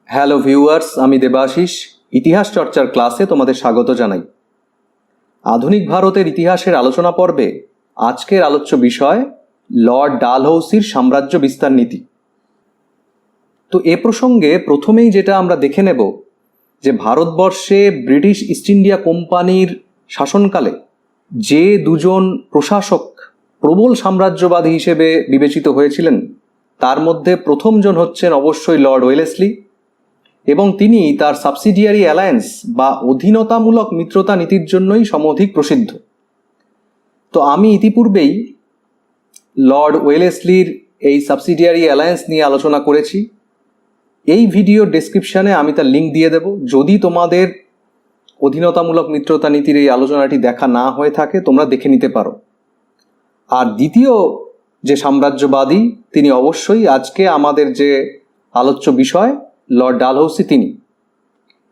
Hello viewers, আমি দেবাশিস ইতিহাস চর্চার ক্লাসে তোমাদের স্বাগত জানাই। আধুনিক ভারতের ইতিহাসের আলোচনা পর্বে আজকের আলোচ্য বিষয় লর্ড ডালহৌসির সাম্রাজ্য বিস্তার নীতি। তো এ প্রসঙ্গে প্রথমেই যেটা আমরা দেখে নেব যে ভারতবর্ষে ব্রিটিশ ইস্ট ইন্ডিয়া কোম্পানির শাসনকালে যে দুজন প্রশাসক প্রবল সাম্রাজ্যবাদী হিসেবে বিবেচিত হয়েছিলেন তার মধ্যে প্রথমজন হচ্ছেন অবশ্যই লর্ড ওয়েলেসলি, এবং তিনি তার সাবসিডিয়ারি অ্যালায়েন্স বা অধীনতামূলক মিত্রতা নীতির জন্যই সমধিক প্রসিদ্ধ। তো আমি ইতিপূর্বেই লর্ড ওয়েলেসলির এই সাবসিডিয়ারি অ্যালায়েন্স নিয়ে আলোচনা করেছি। এই ভিডিও ডেসক্রিপশানে আমি তার লিঙ্ক দিয়ে দেব। যদি তোমাদের অধীনতামূলক মিত্রতা নীতির এই আলোচনাটি দেখা না হয়ে থাকে তোমরা দেখে নিতে পারো। আর দ্বিতীয় যে সাম্রাজ্যবাদী তিনি অবশ্যই আজকে আমাদের যে আলোচ্য বিষয় লর্ড ডালহৌসি তিনি,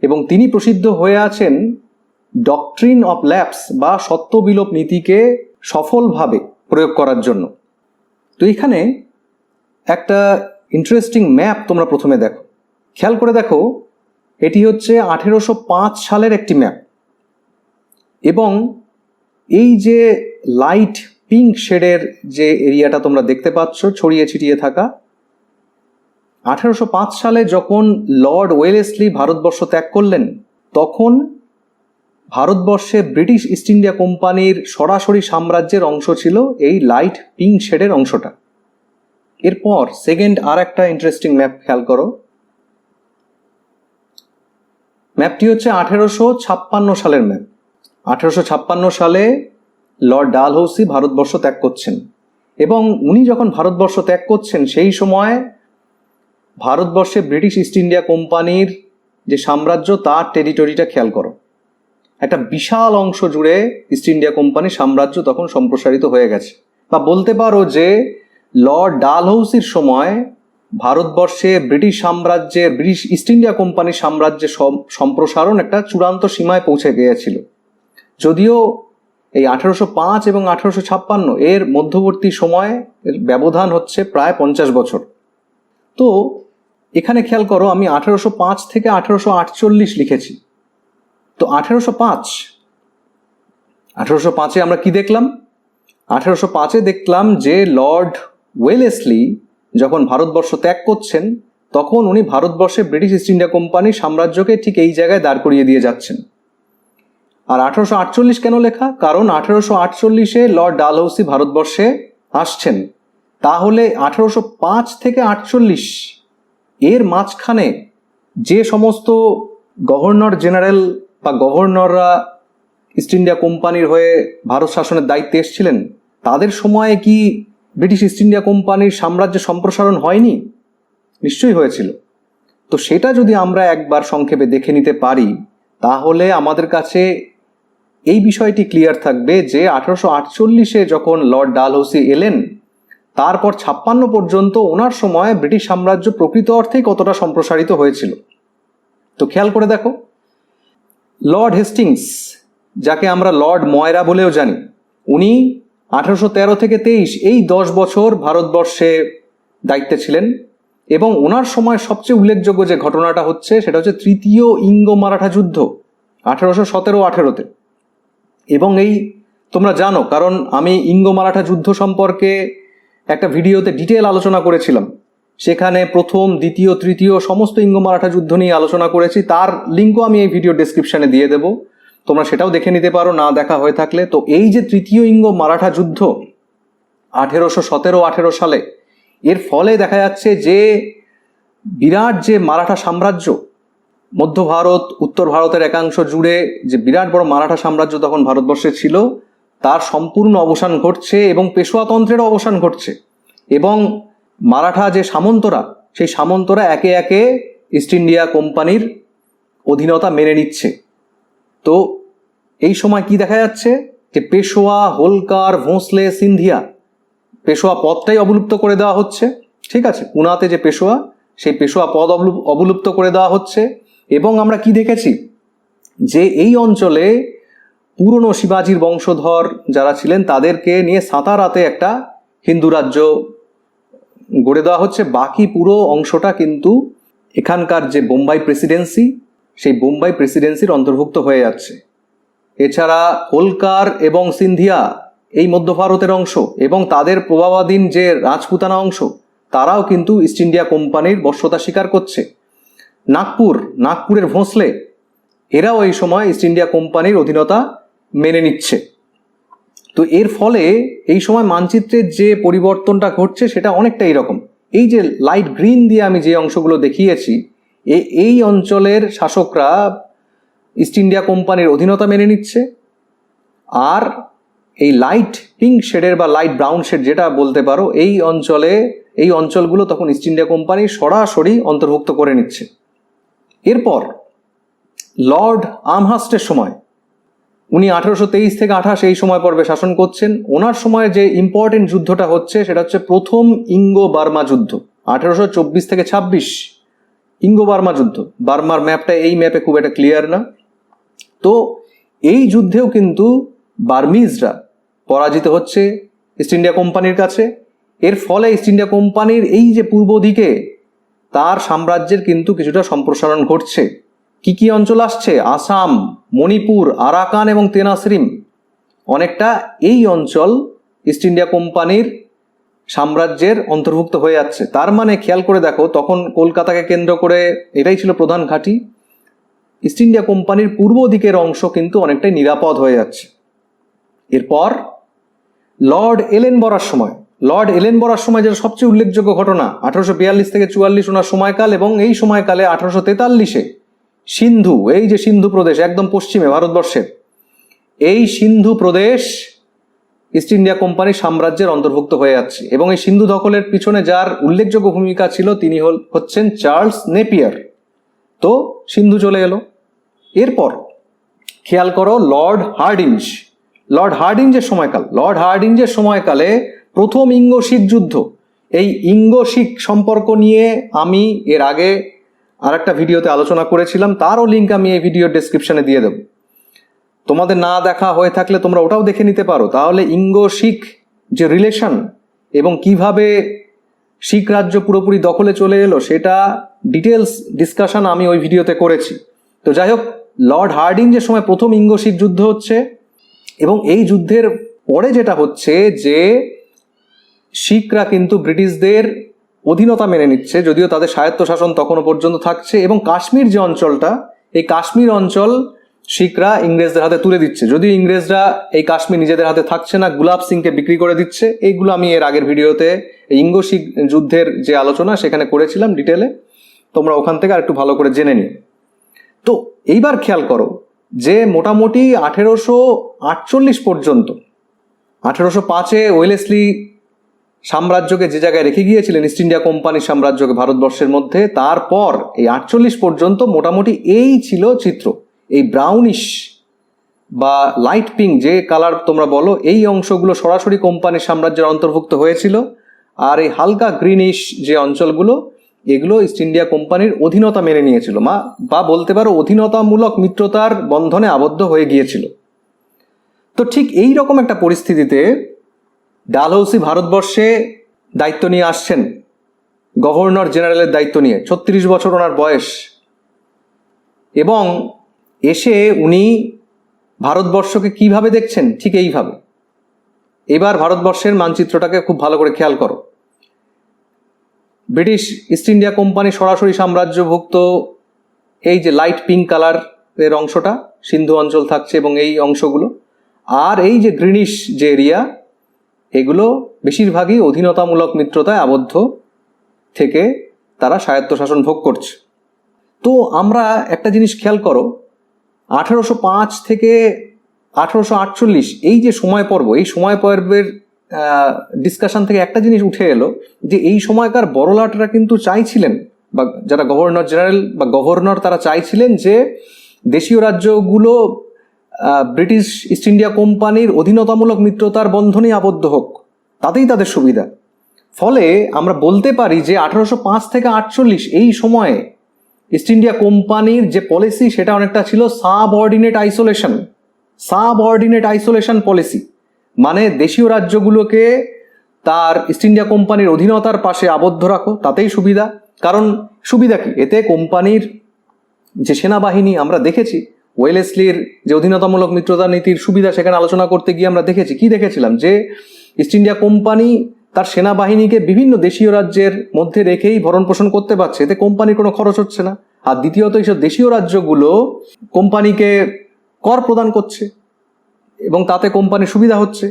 এবং তিনি প্রসিদ্ধ হয়ে আছেন ডকট্রিন অফ ল্যাপস বা সত্যবিলোপ নীতিকে সফলভাবে প্রয়োগ করার জন্য। তো এখানে একটা ইন্টারেস্টিং ম্যাপ তোমরা প্রথমে দেখো, খেয়াল করে দেখো। এটি হচ্ছে 1805 সালের একটি ম্যাপ, এবং এই যে লাইট পিঙ্ক শেডের যে এরিয়াটা তোমরা দেখতে পাচ্ছ ছড়িয়ে ছিটিয়ে থাকা, 1805 সালে যখন লর্ড ওয়েলেসলি ভারতবর্ষ ত্যাগ করলেন তখন ভারতবর্ষে ব্রিটিশ ইস্ট ইন্ডিয়া কোম্পানির সরাসরি সাম্রাজ্যের অংশ ছিল এই লাইট পিঙ্ক শেডের অংশটা। এরপর সেকেন্ড আর একটা ইন্টারেস্টিং ম্যাপ খেয়াল করো। ম্যাপটি হচ্ছে 1856 সালের ম্যাপ। 1856 সালে লর্ড ডালহৌসি ভারতবর্ষ ত্যাগ করছেন, এবং উনি যখন ভারতবর্ষ ত্যাগ করছেন সেই সময় ভারতবর্ষে ব্রিটিশ ইস্ট ইন্ডিয়া কোম্পানির যে সাম্রাজ্য তার টেরিটরিটা খেয়াল করো। একটা বিশাল অংশ জুড়ে ইস্ট ইন্ডিয়া কোম্পানির সাম্রাজ্য তখন সম্প্রসারিত হয়ে গেছে। বা বলতে পারো যে লর্ড ডালহৌসির সময় ভারতবর্ষে ব্রিটিশ ইস্ট ইন্ডিয়া কোম্পানির সাম্রাজ্যের সম্প্রসারণ একটা চূড়ান্ত সীমায় পৌঁছে গিয়েছিল। যদিও এই 1805 এবং 1856 এর মধ্যবর্তী সময় ব্যবধান হচ্ছে প্রায় 50 বছর। তো এখানে খেয়াল করো, আমি 1805 থেকে 1848 লিখেছি। তো 1805-এ আমরা কি দেখলাম? 1805-এ দেখলাম যে লর্ড ওয়েলেসলি যখন ভারতবর্ষ ত্যাগ করছেন তখন উনি ভারতবর্ষে ব্রিটিশ ইস্ট ইন্ডিয়া কোম্পানির সাম্রাজ্যকে ঠিক এই জায়গায় দাঁড় করিয়ে দিয়ে যাচ্ছেন। আর 1848 কেন লেখা? কারণ 1848-এ লর্ড ডালহৌসি ভারতবর্ষে আসছেন। তাহলে 1805 থেকে 48 এর মাঝখানে যে সমস্ত গভর্নর জেনারেল বা গভর্নররা ইস্ট ইন্ডিয়া কোম্পানির হয়ে ভারত শাসনের দায়িত্বে এসেছিলেন তাদের সময়ে কি ব্রিটিশ ইস্ট ইন্ডিয়া কোম্পানির সাম্রাজ্য সম্প্রসারণ হয়নি? নিশ্চয়ই হয়েছিল। তো সেটা যদি আমরা একবার সংক্ষেপে দেখে নিতে পারি তাহলে আমাদের কাছে এই বিষয়টি ক্লিয়ার থাকবে যে 1848-এ যখন লর্ড ডালহৌসি এলেন তারপর 56 পর্যন্ত ওনার সময় ব্রিটিশ সাম্রাজ্য প্রকৃত অর্থেই কতটা সম্প্রসারিত হয়েছিল। তো খেয়াল করে দেখো, লর্ড হেস্টিংস, যাকে আমরা লর্ড ময়রা বলেও জানি, উনি 1813 থেকে 23 এই 10 বছর ভারতবর্ষে দায়িত্বে ছিলেন, এবং ওনার সময় সবচেয়ে উল্লেখযোগ্য যে ঘটনাটা হচ্ছে সেটা হচ্ছে তৃতীয় ইঙ্গো মারাঠা যুদ্ধ 1817-18-তে। এবং এই তোমরা জানো, কারণ আমি ইঙ্গো মারাঠা যুদ্ধ সম্পর্কে একটা ভিডিওতে ডিটেল আলোচনা করেছিলাম। সেখানে প্রথম, দ্বিতীয়, তৃতীয় সমস্ত ইঙ্গো মারাঠা যুদ্ধ নিয়ে আলোচনা করেছি। তার লিঙ্কও আমি এই ভিডিও ডেসক্রিপশানে দিয়ে দেব, তোমরা সেটাও দেখে নিতে পারো না দেখা হয়ে থাকলে। তো এই যে তৃতীয় ইঙ্গো মারাঠা যুদ্ধ 1817-18 সালে, এর ফলে দেখা যাচ্ছে যে বিরাট যে মারাঠা সাম্রাজ্য মধ্য ভারত, উত্তর ভারতের একাংশ জুড়ে যে বিরাট বড় মারাঠা সাম্রাজ্য তখন ভারতবর্ষে ছিল তার সম্পূর্ণ অবসান ঘটছে, এবং পেশোয়াতন্ত্রেরও অবসান ঘটছে। এবং মারাঠা যে সামন্তরা, সেই সামন্তরা একে একে ইস্ট ইন্ডিয়া কোম্পানির অধীনতা মেনে নিচ্ছে। তো এই সময় কি দেখা যাচ্ছে যে পেশোয়া, হোলকার, ভোঁসলে, সিন্ধিয়া, পেশোয়া পদটাই অবলুপ্ত করে দেওয়া হচ্ছে। ঠিক আছে, পুনাতে যে পেশোয়া, সেই পেশোয়া পদ অবলুপ্ত করে দেওয়া হচ্ছে। এবং আমরা কি দেখেছি যে এই অঞ্চলে পুরনো শিবাজির বংশধর যারা ছিলেন তাদেরকে নিয়ে সাতারাতে একটা হিন্দু রাজ্য গড়ে দেওয়া হচ্ছে। বাকি পুরো অংশটা কিন্তু এখানকার যে বোম্বাই প্রেসিডেন্সি, সেই বোম্বাই প্রেসিডেন্সির অন্তর্ভুক্ত হয়ে যাচ্ছে। এছাড়া হোলকার এবং সিন্ধিয়া এই মধ্য ভারতের অংশ, এবং তাদের প্রভাবাধীন যে রাজপুতানা অংশ, তারাও কিন্তু ইস্ট ইন্ডিয়া কোম্পানির বশ্যতা স্বীকার করছে। নাগপুরের ভোঁসলে, এরাও এই সময় ইস্ট ইন্ডিয়া কোম্পানির অধীনতা মেনে নিচ্ছে। তো এর ফলে এই সময় মানচিত্রের যে পরিবর্তনটা ঘটছে সেটা অনেকটা এইরকম। এই যে লাইট গ্রিন দিয়ে আমি যে অংশগুলো দেখিয়েছি, এই অঞ্চলের শাসকরা ইস্ট ইন্ডিয়া কোম্পানির অধীনতা মেনে নিচ্ছে, আর এই লাইট পিঙ্ক শেডের বা লাইট ব্রাউন শেড যেটা বলতে পারো, এই অঞ্চলগুলো তখন ইস্ট ইন্ডিয়া কোম্পানি সরাসরি অন্তর্ভুক্ত করে নিচ্ছে। এরপর লর্ড আমহার্স্টের সময়, উনি 1823 থেকে 28 এই সময় পর্বে শাসন করছেন। ওনার সময় যে ইম্পর্টেন্ট যুদ্ধটা হচ্ছে সেটা হচ্ছে প্রথম ইঙ্গো বার্মা যুদ্ধ, 1824 থেকে 26 ইঙ্গো বার্মা যুদ্ধ। বার্মার ম্যাপটা এই ম্যাপে খুব একটা ক্লিয়ার না। তো এই যুদ্ধেও কিন্তু বার্মিজরা পরাজিত হচ্ছে ইস্ট ইন্ডিয়া কোম্পানির কাছে। এর ফলে ইস্ট ইন্ডিয়া কোম্পানির এই যে পূর্ব দিকে তার সাম্রাজ্যের কিন্তু কিছুটা সম্প্রসারণ ঘটছে। কি কি অঞ্চল আসছে? আসাম, মণিপুর, আরাকান এবং তেনাসরিম, অনেকটা এই অঞ্চল ইস্ট ইন্ডিয়া কোম্পানির সাম্রাজ্যের অন্তর্ভুক্ত হয়ে যাচ্ছে। তার মানে খেয়াল করে দেখো, তখন কলকাতাকে কেন্দ্র করে এটাই ছিল প্রধান ঘাঁটি। ইস্ট ইন্ডিয়া কোম্পানির পূর্ব দিকের অংশ কিন্তু অনেকটাই নিরাপদ হয়ে যাচ্ছে। এরপর লর্ড এলেনবরার সময় যেটা সবচেয়ে উল্লেখযোগ্য ঘটনা, 1842 থেকে 44 ওনার সময়কাল, এবং এই সময়কালে 1843-এ সিন্ধু, এই যে সিন্ধু প্রদেশ একদম পশ্চিমে ভারতবর্ষের, এই সিন্ধু প্রদেশ ইস্ট ইন্ডিয়া কোম্পানির সাম্রাজ্যের অন্তর্ভুক্ত হয়ে যাচ্ছে। এবং এই সিন্ধু দখলের পিছনে যার উল্লেখযোগ্য ভূমিকা ছিল তিনি হচ্ছেন চার্লস নেপিয়ার। তো সিন্ধু চলে এলো। এরপর খেয়াল করো লর্ড হার্ডিঞ্জের সময়কালে প্রথম ইঙ্গো শিখ যুদ্ধ। এই ইঙ্গো শিখ সম্পর্ক নিয়ে আমি এর আগে আর একটা ভিডিওতে আলোচনা করেছিলাম, তারও লিঙ্ক আমি এই ভিডিওর ডেসক্রিপশনে দিয়ে দেব। তোমাদের না দেখা হয়ে থাকলে তোমরা ওটাও দেখে নিতে পারো। তাহলে ইঙ্গো শিখ যে রিলেশন এবং কিভাবে শিখ রাজ্য পুরোপুরি দখলে চলে এলো সেটা ডিটেলস ডিসকাশন আমি ওই ভিডিওতে করেছি। তো যাই হোক, লর্ড হার্ডিঞ্জের সময় প্রথম ইঙ্গো শিখ যুদ্ধ হচ্ছে, এবং এই যুদ্ধের পরে যেটা হচ্ছে যে শিখরা কিন্তু ব্রিটিশদের অধীনতা মেনে নিচ্ছে, যদিও তাদের স্বায়ত্তশাসন তখনও পর্যন্ত থাকছে। এবং কাশ্মীর যে অঞ্চলটা, এই কাশ্মীর অঞ্চল শিখরা ইংরেজদের হাতে তুলে দিচ্ছে, যদিও ইংরেজরা এই কাশ্মীর নিজেদের হাতে থাকছে না, গুলাব সিংকে বিক্রি করে দিচ্ছে। এইগুলো আমি এর আগের ভিডিওতে ইঙ্গো শিখ যুদ্ধের যে আলোচনা সেখানে করেছিলাম ডিটেলে, তোমরা ওখান থেকে আর একটু ভালো করে জেনে নিও। তো এইবার খেয়াল করো যে মোটামুটি 1848 পর্যন্ত, 1805-এ ওয়েলেসলি সাম্রাজ্যকে যে জায়গায় রেখে গিয়েছিলেন ইস্ট ইন্ডিয়া কোম্পানির সাম্রাজ্যকে ভারতবর্ষের মধ্যে, তারপর এই 48 পর্যন্ত মোটামুটি এই ছিল চিত্র। এই ব্রাউনিশ বা লাইট পিঙ্ক যে কালার তোমরা বলো, এই অংশগুলো সরাসরি কোম্পানির সাম্রাজ্যের অন্তর্ভুক্ত হয়েছিল, আর এই হালকা গ্রিনিশ যে অঞ্চলগুলো, এগুলো ইস্ট ইন্ডিয়া কোম্পানির অধীনতা মেনে নিয়েছিল, বা বলতে পারো অধীনতামূলক মিত্রতার বন্ধনে আবদ্ধ হয়ে গিয়েছিল। তো ঠিক এই রকম একটা পরিস্থিতিতে ডালহৌসি ভারতবর্ষে দায়িত্ব নিয়ে আসছেন, গভর্নর জেনারেলের দায়িত্ব নিয়ে। 36 বছর ওনার বয়স, এবং এসে উনি ভারতবর্ষকে কিভাবে দেখছেন? ঠিক এইভাবে। এবার ভারতবর্ষের মানচিত্রটাকে খুব ভালো করে খেয়াল করো। ব্রিটিশ ইস্ট ইন্ডিয়া কোম্পানি সরাসরি সাম্রাজ্যভুক্ত এই যে লাইট পিঙ্ক কালারের অংশটা সিন্ধু অঞ্চল থাকছে, এবং এই অংশগুলো, আর এই যে গ্রিনিশ যে এরিয়া, এগুলো বেশিরভাগই অধীনতামূলক মিত্রতায় আবদ্ধ থেকে তারা স্বায়ত্তশাসন ভোগ করছে। তো আমরা একটা জিনিস খেয়াল করো, 1805 থেকে 1848 এই যে সময় পর্ব, এই সময় পর্বের ডিসকাশন থেকে একটা জিনিস উঠে এলো যে এই সময়কার বড়লাটরা কিন্তু চাইছিলেন, বা যারা গভর্নর জেনারেল বা গভর্নর, তারা চাইছিলেন যে দেশীয় রাজ্যগুলো ব্রিটিশ ইস্ট ইন্ডিয়া কোম্পানির অধীনতামূলক মিত্রতার বন্ধনেই আবদ্ধ হোক, তাতেই তাদের সুবিধা। ফলে আমরা বলতে পারি যে 1805 থেকে 48 এই সময়ে ইস্ট ইন্ডিয়া কোম্পানির যে পলিসি সেটা অনেকটা ছিল সাবঅর্ডিনেট আইসোলেশন পলিসি। মানে দেশীয় রাজ্যগুলোকে তার ইস্ট ইন্ডিয়া কোম্পানির অধীনতার পাশে আবদ্ধ রাখো, তাতেই সুবিধা, কারণ সুবিধা কি, এতে কোম্পানির যে সেনাবাহিনী আমরা দেখেছি, ওয়েলেসলির যে অধীনতামূলক মিত্রতা নীতির সুবিধা সেখানে আলোচনা করতে গিয়ে আমরা দেখেছি, কি দেখেছিলাম, যে ইস্ট ইন্ডিয়া কোম্পানি তার সেনাবাহিনীকে বিভিন্ন দেশীয় রাজ্যের মধ্যে রেখেই ভরণ পোষণ করতে পারছে, এতে কোম্পানির কোনো খরচ হচ্ছে না। আর দ্বিতীয়ত এইসব দেশীয় রাজ্যগুলো কোম্পানিকে কর প্রদান করছে এবং তাতে কোম্পানির সুবিধা হচ্ছে।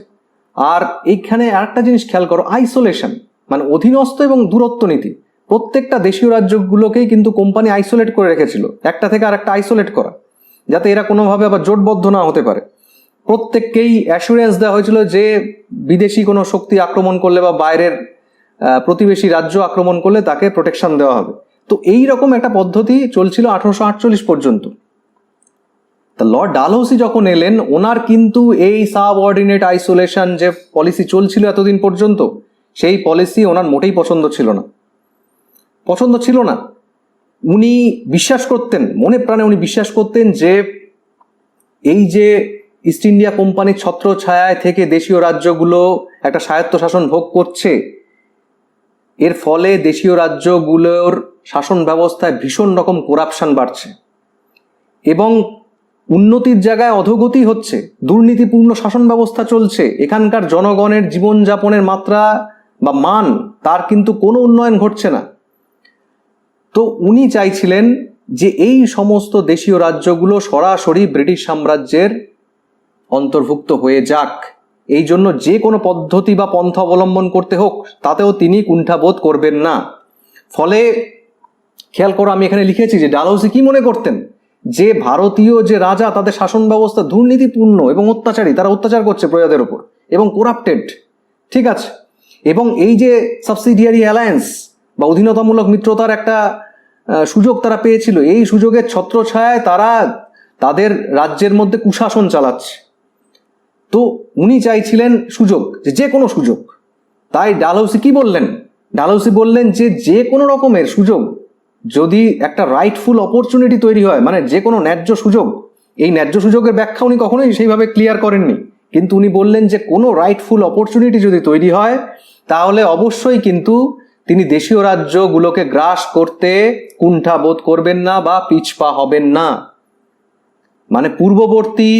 আর এইখানে আরেকটা জিনিস খেয়াল করো, আইসোলেশন, মানে অধীনস্থ এবং দূরত্ব নীতি। প্রত্যেকটা দেশীয় রাজ্যগুলোকেই কিন্তু কোম্পানি আইসোলেট করে রেখেছিল, একটা থেকে আরেকটা আইসোলেট করা, যাতে এরা কোনোভাবে আবার জোটবদ্ধ না হতে পারে। প্রত্যেককেই অ্যাসুরেন্স দেওয়া হয়েছিল যে বিদেশি কোনো শক্তি আক্রমণ করলে বা বাইরের প্রতিবেশী রাজ্য আক্রমণ করলে তাকে প্রোটেকশন দেওয়া হবে। তো এই রকম একটা পদ্ধতি চলছিল 1848 পর্যন্ত। তা লর্ড ডালহৌসি যখন এলেন, ওনার কিন্তু এই সাবঅর্ডিনেট আইসোলেশন যে পলিসি চলছিল এতদিন পর্যন্ত, সেই পলিসি ওনার মোটেই পছন্দ ছিল না। উনি বিশ্বাস করতেন, মনে প্রাণে উনি বিশ্বাস করতেন যে এই যে ইস্ট ইন্ডিয়া কোম্পানির ছত্রছায়ায় থেকে দেশীয় রাজ্যগুলো একটা স্বায়ত্তশাসন ভোগ করছে, এর ফলে দেশীয় রাজ্যগুলোর শাসন ব্যবস্থায় ভীষণ রকম করাপশন বাড়ছে এবং উন্নতির জায়গায় অধোগতি হচ্ছে, দুর্নীতিপূর্ণ শাসন ব্যবস্থা চলছে, এখানকার জনগণের জীবনযাপনের মাত্রা বা মান তার কিন্তু কোনো উন্নয়ন ঘটছে না। তো উনি চাইছিলেন যে এই সমস্ত দেশীয় রাজ্যগুলো সরাসরি ব্রিটিশ সাম্রাজ্যের অন্তর্ভুক্ত হয়ে যাক, এই জন্য যে কোনো পদ্ধতি বা পন্থা অবলম্বন করতে হোক তাতেও তিনি কুণ্ঠাবোধ করবেন না। ফলে খেয়াল করো, আমি এখানে লিখেছি যে ডালহৌসি কি মনে করতেন, যে ভারতীয় যে রাজা তাদের শাসন ব্যবস্থা দুর্নীতিপূর্ণ এবং অত্যাচারী, তারা অত্যাচার করছে প্রজাদের ওপর এবং করাপ্টেড, ঠিক আছে, এবং এই যে সাবসিডিয়ারি অ্যালায়েন্স বা অধীনতামূলক মিত্রতার একটা সুযোগ তারা পেয়েছিল, এই সুযোগের ছত্রছায়ায় তারা তাদের রাজ্যের মধ্যে কুশাসন চালাচ্ছে। তো উনি চাইছিলেন সুযোগ, যে কোনো সুযোগ। তাই ডালহৌসি কি বললেন, ডালহৌসি বললেন যে যে কোনো রকমের সুযোগ, যদি একটা রাইটফুল অপরচুনিটি তৈরি হয়, মানে যে কোনো ন্যায্য সুযোগ, এই ন্যায্য সুযোগের ব্যাখ্যা উনি কখনোই সেইভাবে ক্লিয়ার করেননি, কিন্তু উনি বললেন যে কোনো রাইটফুল অপরচুনিটি যদি তৈরি হয় তাহলে অবশ্যই কিন্তু তিনি দেশীয় রাজ্যগুলোকে গ্রাস করতে কুণ্ঠা বোধ করবেন না বা পিছপা হবেন না। মানে পূর্ববর্তী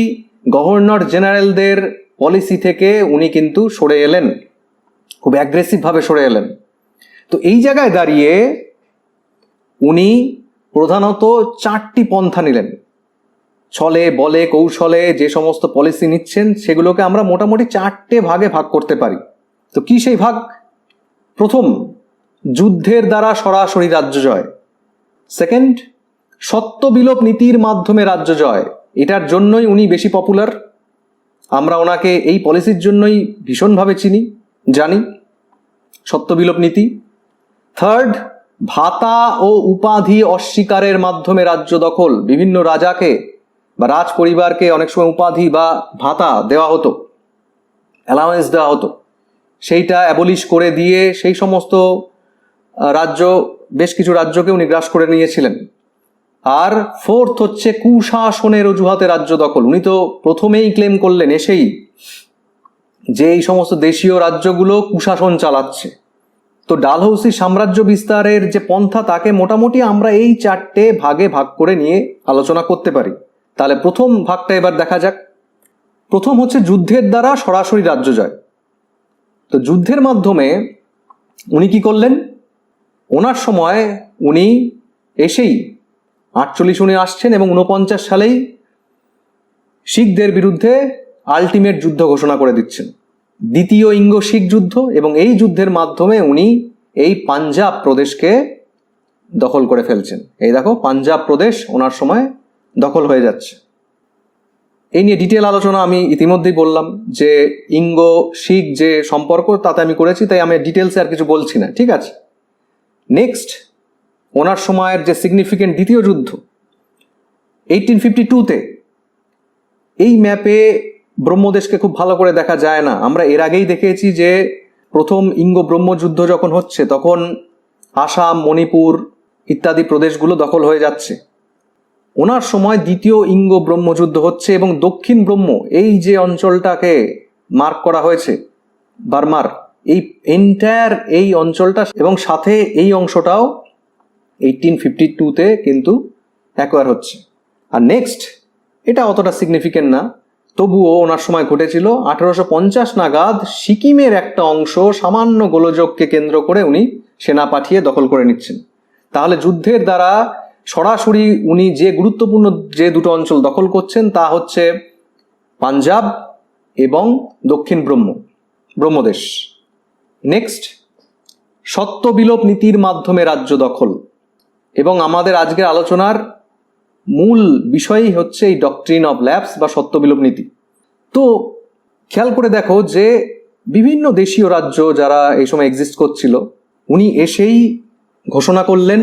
গভর্নর জেনারেলদের পলিসি থেকে উনি কিন্তু সরে এলেন, খুব অ্যাগ্রেসিভভাবে সরে এলেন। তো এই জায়গায় দাঁড়িয়ে উনি প্রধানত 4টি পন্থা নিলেন। ছলে বলে কৌশলে যে সমস্ত পলিসি নিচ্ছেন সেগুলোকে আমরা মোটামুটি 4টে ভাগে ভাগ করতে পারি। তো কি সেই ভাগ? প্রথম, যুদ্ধের দ্বারা সরাসরি রাজ্য জয়। সেকেন্ড, সত্য বিলোপ নীতির মাধ্যমে রাজ্য জয়। এটার জন্যই উনি বেশি পপুলার, আমরা ওনাকে এই পলিসির জন্যই ভীষণভাবে জানি, সত্য বিলোপ নীতি। থার্ড, ভাতা ও উপাধি অস্বীকারের মাধ্যমে রাজ্য দখল। বিভিন্ন রাজাকে বা রাজ পরিবারকে অনেক সময় উপাধি বা ভাতা দেওয়া হতো, অ্যালাওয়েন্স দেওয়া হতো, সেইটা অ্যাবলিশ করে দিয়ে সেই সমস্ত রাজ্য, বেশ কিছু রাজ্যকে উনি গ্রাস করে নিয়েছিলেন। আর ফোর্থ হচ্ছে কুশাসনের অজুহাতে রাজ্য দখল। উনি তো প্রথমেই ক্লেম করলেন এসেই যে এই সমস্ত দেশীয় রাজ্যগুলো কুশাসন চালাচ্ছে। তো ডালহৌসি সাম্রাজ্য বিস্তারের যে পন্থা, তাকে মোটামুটি আমরা এই 4টে ভাগে ভাগ করে নিয়ে আলোচনা করতে পারি। তাহলে প্রথম ভাগটা এবার দেখা যাক। প্রথম হচ্ছে যুদ্ধের দ্বারা সরাসরি রাজ্য জয়। তো যুদ্ধের মাধ্যমে উনি কি করলেন, ওনার সময় উনি এসেই 48 উনি আসছেন এবং 49 সালেই শিখদের বিরুদ্ধে আলটিমেট যুদ্ধ ঘোষণা করে দিচ্ছেন, দ্বিতীয় ইঙ্গো শিখ যুদ্ধ। এবং এই যুদ্ধের মাধ্যমে উনি এই পাঞ্জাব প্রদেশকে দখল করে ফেলছেন। এই দেখো, পাঞ্জাব প্রদেশ ওনার সময় দখল হয়ে যাচ্ছে। এই নিয়ে ডিটেল আলোচনা আমি ইতিমধ্যেই বললাম, যে ইঙ্গো শিখ যে সম্পর্ক তাতে আমি করেছি, তাই আমি ডিটেলসে আর কিছু বলছি না, ঠিক আছে। নেক্সট, ওনার সময়ের যে সিগনিফিকেন্ট দ্বিতীয় যুদ্ধ 1852-তে, এই ম্যাপে ব্রহ্মদেশকে খুব ভালো করে দেখা যায় না। আমরা এর আগেই দেখেছি যে প্রথম ইঙ্গো ব্রহ্মযুদ্ধ যখন হচ্ছে তখন আসাম, মণিপুর ইত্যাদি প্রদেশগুলো দখল হয়ে যাচ্ছে। ওনার সময় দ্বিতীয় ইঙ্গো ব্রহ্মযুদ্ধ হচ্ছে এবং দক্ষিণ ব্রহ্ম, এই যে অঞ্চলটাকে মার্ক করা হয়েছে বার্মার, এই এন্টায়ার এই অঞ্চলটা এবং সাথে এই অংশটাও 1852-তে কিন্তু অ্যাকোয়ার হচ্ছে। আর নেক্সট, এটা অতটা সিগনিফিকেন্ট না, তবুও ওনার সময় ঘটেছিল 1850 নাগাদ সিকিমের একটা অংশ সামান্য গোলযোগকে কেন্দ্র করে উনি সেনা পাঠিয়ে দখল করে নিচ্ছেন। তাহলে যুদ্ধের দ্বারা সরাসরি উনি যে গুরুত্বপূর্ণ যে দুটো অঞ্চল দখল করছেন তা হচ্ছে পাঞ্জাব এবং দক্ষিণ ব্রহ্মদেশ। নেক্সট, সত্যবিলোপ নীতির মাধ্যমে রাজ্য দখল, এবং আমাদের আজকের আলোচনার মূল বিষয়ই হচ্ছে এই ডক্ট্রিন অফ ল্যাপস বা সত্যবিলোপ নীতি। তো খেয়াল করে দেখো যে বিভিন্ন দেশীয় রাজ্য যারা এই সময় এক্সিস্ট করছিল, উনি এসেই ঘোষণা করলেন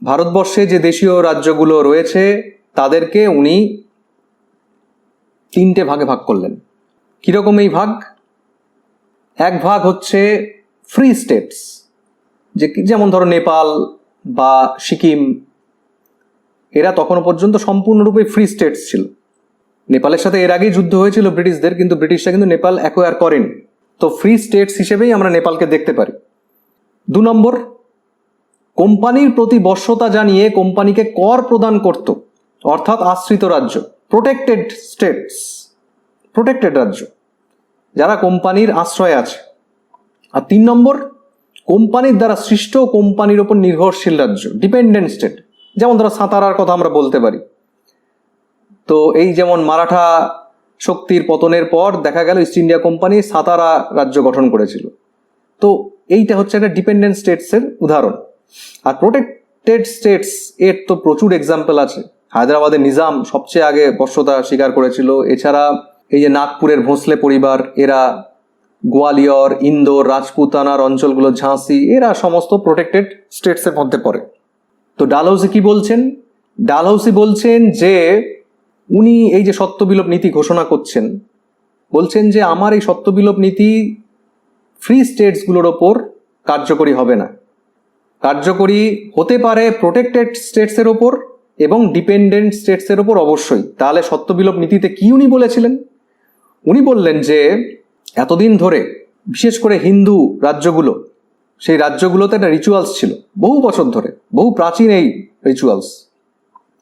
ভারতবর্ষে যে দেশীয় রাজ্যগুলো রয়েছে তাদেরকে উনি 3টে ভাগে ভাগ করলেন। কিরকম এই ভাগ? এক ভাগ হচ্ছে ফ্রি স্টেটস, যেমন ধরো নেপাল বা সিকিম, এরা তখনও পর্যন্ত সম্পূর্ণরূপে ফ্রি স্টেটস ছিল। নেপালের সাথে এর আগেই যুদ্ধ হয়েছিল ব্রিটিশদের, কিন্তু ব্রিটিশরা কিন্তু নেপাল অ্যাকোয়ার করেন। তো ফ্রি স্টেটস হিসেবেই আমরা নেপালকে দেখতে পারি। 2 নম্বর, কোম্পানির প্রতি বশ্যতা জানিয়ে কোম্পানিকে কর প্রদান করত, অর্থাৎ আশ্রিত রাজ্য, প্রোটেক্টেড স্টেটস, প্রোটেক্টেড রাজ্য যারা কোম্পানির আশ্রয়ে আছে। আর 3 নম্বর, কোম্পানির দ্বারা সৃষ্ট কোম্পানির ওপর নির্ভরশীল রাজ্য, ডিপেন্ডেন্ট স্টেট, যেমন ধরো সাতারার কথা আমরা বলতে পারি। তো এই যেমন মারাঠা শক্তির পতনের পর দেখা গেল ইস্ট ইন্ডিয়া কোম্পানি সাতারা রাজ্য গঠন করেছিল। তো এইটা হচ্ছে একটা ডিপেন্ডেন্ট স্টেটসের উদাহরণ। আর প্রোটেক্টেড স্টেটস এর তো প্রচুর এক্সাম্পল আছে। হায়দ্রাবাদের নিজাম সবচেয়ে আগে বশ্যতা স্বীকার করেছিল। এছাড়া এই যে নাগপুরের ভোঁসলে পরিবার, এরা গোয়ালিয়র, ইন্দোর, রাজপুতানার অঞ্চলগুলো, ঝাঁসি, এরা সমস্ত প্রোটেক্টেড স্টেটসের মধ্যে পড়ে। তো ডালহৌসি কি বলছেন? ডালহৌসি বলছেন যে উনি এই যে সত্যবিলোপ নীতি ঘোষণা করছেন, বলছেন যে আমার এই সত্যবিলোপ নীতি ফ্রি স্টেটসগুলোর ওপর কার্যকরী হবে না, কার্যকরী হতে পারে প্রোটেক্টেড স্টেটসের ওপর এবং ডিপেন্ডেন্ট স্টেটসের ওপর অবশ্যই। তাহলে সত্যবিলোপ নীতিতে কি উনি বলেছিলেন? উনি বললেন যে এতদিন ধরে বিশেষ করে হিন্দু রাজ্যগুলো, সেই রাজ্যগুলোতে একটা রিচুয়ালস ছিল বহু বছর ধরে, বহু প্রাচীন এই রিচুয়ালস,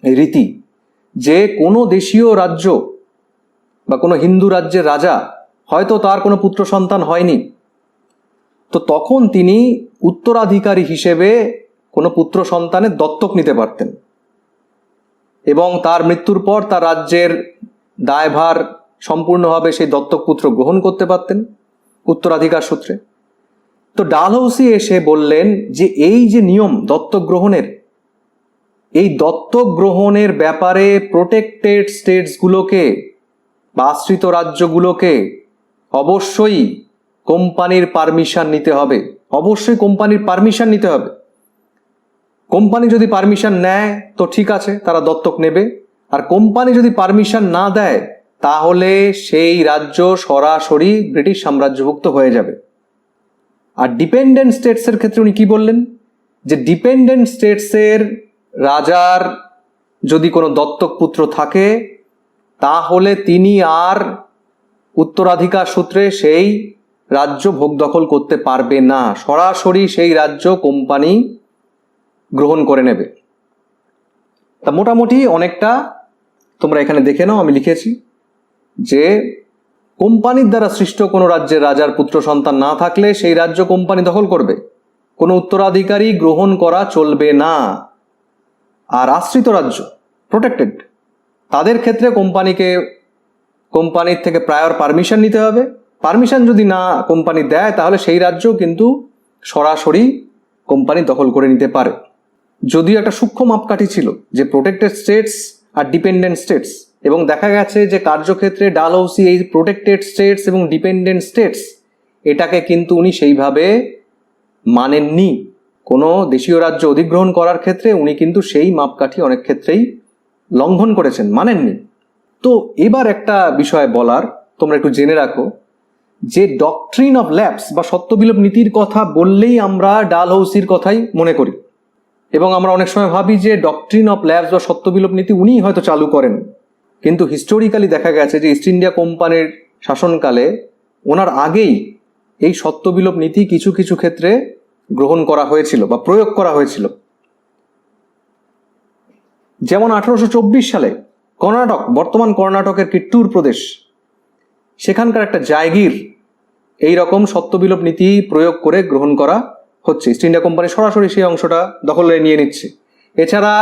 এই রীতি, যে কোনো দেশীয় রাজ্য বা কোনো হিন্দু রাজ্যের রাজা হয়তো তার কোনো পুত্র সন্তান হয়নি, তো তখন তিনি উত্তরাধিকারী হিসেবে কোনো পুত্র সন্তানের দত্তক নিতে পারতেন এবং তার মৃত্যুর পর তার রাজ্যের দায়ভার সম্পূর্ণভাবে সেই দত্তক পুত্র গ্রহণ করতে পারতেন উত্তরাধিকার সূত্রে। তো ডালহৌসি এসে বললেন যে এই যে নিয়ম দত্তক গ্রহণের, এই দত্তক গ্রহণের ব্যাপারে প্রোটেক্টেড স্টেটসগুলোকে বা আশ্রিত রাজ্যগুলোকে অবশ্যই কোম্পানির পারমিশন নিতে হবে, অবশ্যই কোম্পানির পারমিশন নিতে হবে। কোম্পানি যদি পারমিশন নেয় তো ঠিক আছে, তারা দত্তক নেবে, আর কোম্পানি যদি পারমিশন না দেয় তাহলে সেই রাজ্য সরাসরি ব্রিটিশ সাম্রাজ্যভুক্ত হয়ে যাবে। আর ডিপেন্ডেন্ট স্টেটসের ক্ষেত্রে উনি কি বললেন? যে ডিপেন্ডেন্ট স্টেটসের রাজার যদি কোনো দত্তক পুত্র থাকে তাহলে তিনি আর উত্তরাধিকার সূত্রে সেই রাজ্য ভোগ দখল করতে পারবে না, সরাসরি সেই রাজ্য কোম্পানি গ্রহণ করে নেবে। তা মোটামুটি অনেকটা তোমরা এখানে দেখে নাও, আমি লিখেছি যে কোম্পানির দ্বারা সৃষ্ট কোনো রাজ্যের রাজার পুত্র সন্তান না থাকলে সেই রাজ্য কোম্পানি দখল করবে, কোনো উত্তরাধিকারী গ্রহণ করা চলবে না। আর আশ্রিত রাজ্য প্রোটেক্টেড, তাদের ক্ষেত্রে কোম্পানির থেকে প্রায়র পারমিশন নিতে হবে। পারমিশন যদি না কোম্পানি দেয় তাহলে সেই রাজ্য কিন্তু সরাসরি কোম্পানি দখল করে নিতে পারে। যদিও একটা সূক্ষ্ম মাপকাঠি ছিল যে প্রোটেক্টেড স্টেটস আর ডিপেন্ডেন্ট স্টেটস, এবং দেখা গেছে যে কার্যক্ষেত্রে ডালহৌসি এই প্রোটেক্টেড স্টেটস এবং ডিপেন্ডেন্ট স্টেটস এটাকে কিন্তু উনি সেইভাবে মানেননি। কোনো দেশীয় রাজ্য অধিগ্রহণ করার ক্ষেত্রে উনি কিন্তু সেই মাপকাঠি অনেক ক্ষেত্রেই লঙ্ঘন করেছেন, মানেননি। তো এবার একটা বিষয় বলার, তোমরা একটু জেনে রাখো যে ডক্ট্রিন অফ ল্যাপস বা সত্যবিলোপ নীতির কথা বললেই আমরা ডালহৌসির কথাই মনে করি, এবং আমরা অনেক সময় ভাবি যে ডক্ট্রিন অফ ল্যাপস বা সত্যবিলোপ নীতি উনিই হয়তো চালু করেন। কিন্তু হিস্টোরিক্যালি দেখা গেছে যে ইস্ট ইন্ডিয়া কোম্পানির শাসনকালে ওনার আগেই এই সত্যবিলোপ নীতি কিছু কিছু ক্ষেত্রে গ্রহণ করা হয়েছিল বা প্রয়োগ করা হয়েছিল। যেমন 1824 সালে কর্ণাটক, বর্তমান কর্ণাটকের কিট্টুর প্রদেশ, সেখানকার একটা জায়গির এই রকম সত্যবিলোপ নীতি প্রয়োগ করে গ্রহণ করা হচ্ছে। ইস্ট ইন্ডিয়া কোম্পানি সরাসরি সেই অংশটা দখলে নিয়ে নিচ্ছে। এছাড়া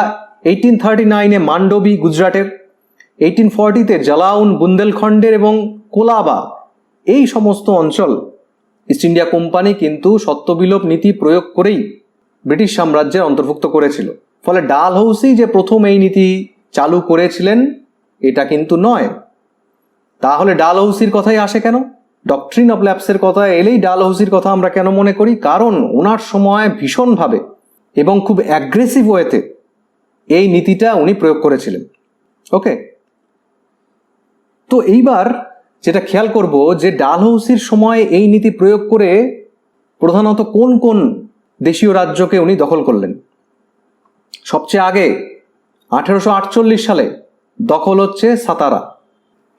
1839-এ মান্ডবী গুজরাটের, 1840-তে জালাউন বুন্দেলখণ্ডের এবং কোলাবা, এই সমস্ত অঞ্চল ইস্ট ইন্ডিয়া কোম্পানি কিন্তু সত্যবিলোপ নীতি প্রয়োগ করেই ব্রিটিশ সাম্রাজ্যের অন্তর্ভুক্ত করেছিল। ফলে ডালহৌসি যে প্রথম এই নীতি চালু করেছিলেন এটা কিন্তু নয়। তাহলে ডালহৌসির কথাই আসে কেন? ডক্ট্রিন অফ ল্যাপসের কথা এলেই ডালহৌসির কথা আমরা কেন মনে করি? কারণ ওনার সময় ভীষণভাবে এবং খুব অ্যাগ্রেসিভ ওয়েতে এই নীতিটা উনি প্রয়োগ করেছিলেন। ওকে, তো এইবার যেটা খেয়াল করব যে ডালহৌসির সময় এই নীতি প্রয়োগ করে প্রধানত কোন কোন দেশীয় রাজ্যকে উনি দখল করলেন। সবচেয়ে আগে 1848 সালে দখল হচ্ছে সাতারা।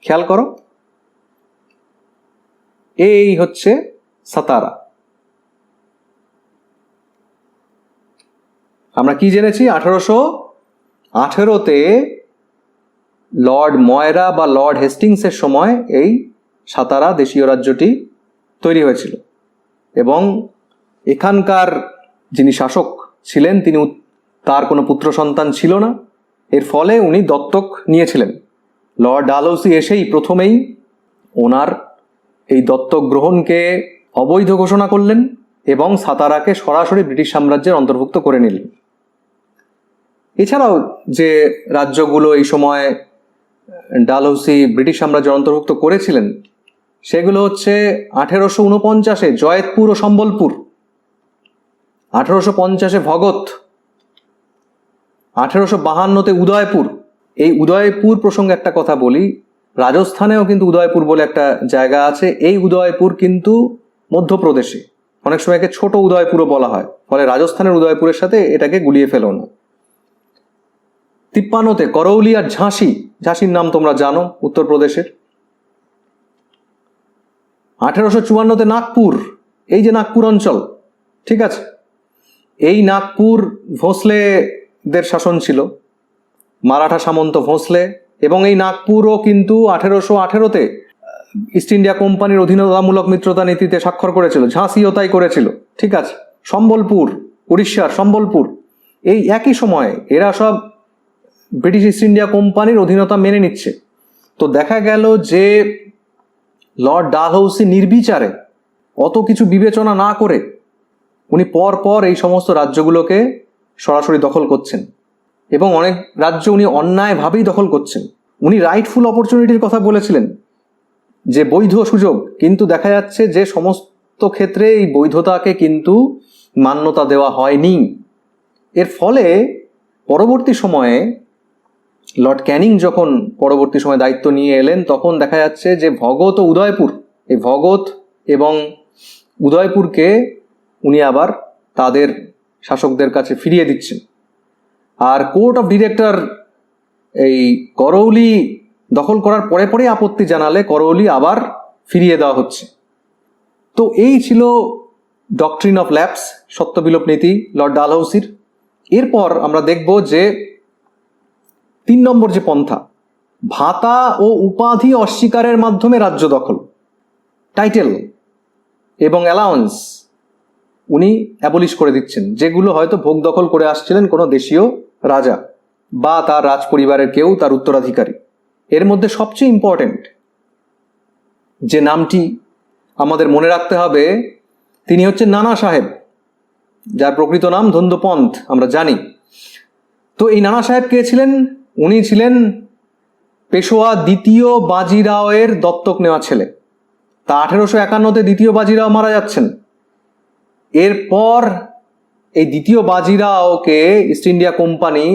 খেয়াল করো, এই হচ্ছে সাতারা। আমরা কি জেনেছি? 1818-তে লর্ড ময়রা বা লর্ড হেস্টিংসের সময় এই সাতারা দেশীয় রাজ্যটি তৈরি হয়েছিল এবং এখানকার যিনি শাসক ছিলেন তিনি, তার কোনো পুত্র সন্তান ছিল না। এর ফলে উনি দত্তক নিয়েছিলেন। লর্ড ডালহৌসি এসেই প্রথমেই ওনার এই দত্তক গ্রহণকে অবৈধ ঘোষণা করলেন এবং সাতারাকে সরাসরি ব্রিটিশ সাম্রাজ্যের অন্তর্ভুক্ত করে নিলেন। এছাড়াও যে রাজ্যগুলো এই সময় ডালহৌসি ব্রিটিশ সাম্রাজ্যের অন্তর্ভুক্ত করেছিলেন সেগুলো হচ্ছে 1849-এ জয়তপুর ও সম্বলপুর, 1850-এ ভগত, 1852-তে উদয়পুর। এই উদয়পুর প্রসঙ্গে একটা কথা বলি, রাজস্থানেও কিন্তু উদয়পুর বলে একটা জায়গা আছে। এই উদয়পুর কিন্তু মধ্যপ্রদেশে, অনেক সময় একে ছোট উদয়পুরও বলা হয়, ফলে রাজস্থানের উদয়পুরের সাথে এটাকে গুলিয়ে ফেলো না। 53-তে করৌলি আর ঝাঁসি, ঝাঁসির নাম তোমরা জানো, উত্তরপ্রদেশের। 1854-তে নাগপুর, এই যে নাগপুর অঞ্চল, ঠিক আছে, এই নাগপুর ভোঁসলেদের শাসন ছিল, মারাঠা সামন্ত ভোঁসলে। এবং এই নাগপুরও কিন্তু 1818-তে ইস্ট ইন্ডিয়া কোম্পানির অধীনতামূলক মিত্রতা নীতিতে স্বাক্ষর করেছিল। ঝাঁসিও তাই করেছিল, ঠিক আছে। সম্বলপুর, উড়িষ্যার সম্বলপুর, এই একই সময়ে এরা সব ব্রিটিশ ইস্ট ইন্ডিয়া কোম্পানির অধীনতা মেনে নিচ্ছে। তো দেখা গেল যে লর্ড ডালহৌসি নির্বিচারে, অত কিছু বিবেচনা না করে উনি পর পর এই সমস্ত রাজ্যগুলোকে সরাসরি দখল করছেন এবং অনেক রাজ্য উনি অন্যায়ভাবেই দখল করছেন। উনি রাইটফুল অপরচুনিটির কথা বলেছিলেন, যে বৈধ সুযোগ, কিন্তু দেখা যাচ্ছে যে সমস্ত ক্ষেত্রে এই বৈধতাকে কিন্তু মান্যতা দেওয়া হয়নি। এর ফলে পরবর্তী সময়ে লর্ড ক্যানিং যখন পরবর্তী সময়ে দায়িত্ব নিয়ে এলেন তখন দেখা যাচ্ছে যে ভগত ও উদয়পুর, এই ভগত এবং উদয়পুরকে উনি আবার তাদের শাসকদের কাছে ফিরিয়ে দিচ্ছেন। আর কোর্ট অফ ডিরেক্টর এই করৌলি দখল করার পরে পরে আপত্তি জানালে করৌলি আবার ফিরিয়ে দেওয়া হচ্ছে। তো এই ছিল ডক্ট্রিন অফ ল্যাপস, সত্যবিলোপ নীতি লর্ড ডালহৌসির। এরপর আমরা দেখব যে 3 নম্বর যে পন্থা, ভাতা ও উপাধি অস্বীকারের মাধ্যমে রাজ্য দখল, টাইটেল এবং অ্যালাউন্স উনি অ্যাবলিশ করে দিচ্ছেন, যেগুলো হয়তো ভোগ দখল করে আসছিলেন কোনো দেশীয় রাজা বা তার রাজ পরিবারের কেউ, তার উত্তরাধিকারী। এর মধ্যে সবচেয়ে ইম্পর্টেন্ট যে নামটি আমাদের মনে রাখতে হবে তিনি হচ্ছেন নানা সাহেব, যার প্রকৃত নাম ধন্দপন্থ আমরা জানি। তো এই নানা সাহেব কে ছিলেন? উনি ছিলেন পেশোয়া দ্বিতীয় বাজিরাওয়ের দত্তক নেওয়া ছেলে। তা 1851-তে দ্বিতীয় বাজিরাও মারা যাচ্ছেন। এরপর এই দ্বিতীয় বাজিরাওকে ইস্ট ইন্ডিয়া কোম্পানি